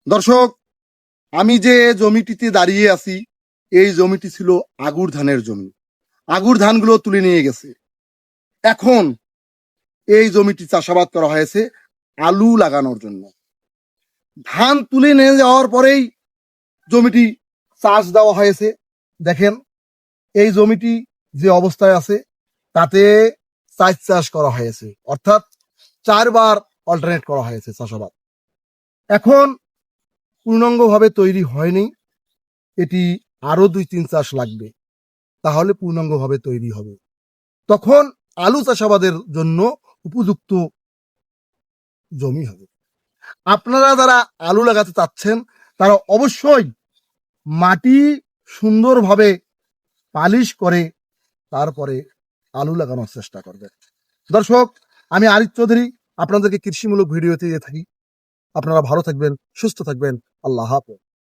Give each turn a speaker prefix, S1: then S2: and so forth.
S1: দর্শক, আমি যে জমিটিতে দাঁড়িয়ে আছি এই জমিটি ছিল আগুর ধানের জমি। আগুর ধানগুলো তুলে নিয়ে গেছে। এখন এই জমিটি চাষাবাদ করা হয়েছে আলু লাগানোর জন্য। ধান তুলে নিয়ে যাওয়ার পরেই জমিটি চাষ দেওয়া হয়েছে। দেখেন এই জমিটি যে অবস্থায় আছে তাতে চাষ করা হয়েছে, অর্থাৎ 4 বার অল্টারনেট করা হয়েছে চাষাবাদ। এখন পূর্ণাঙ্গভাবে তৈরি হয়নি, এটি আরো 2-3 চাষ লাগবে, তাহলে পূর্ণাঙ্গভাবে তৈরি হবে। তখন আলু চাষাবাদের জন্য উপযুক্ত জমি হবে। আপনারা যারা আলু লাগাতে চাচ্ছেন তারা অবশ্যই মাটি সুন্দরভাবে পালিশ করে তারপরে আলু লাগানোর চেষ্টা করবেন। দর্শক, আমি আরিফ চৌধুরী আপনাদেরকে কৃষিমূলক ভিডিওতে দিয়ে থাকি। আপনারা ভালো থাকবেন, সুস্থ থাকবেন। আল্লাহ হাফেজ।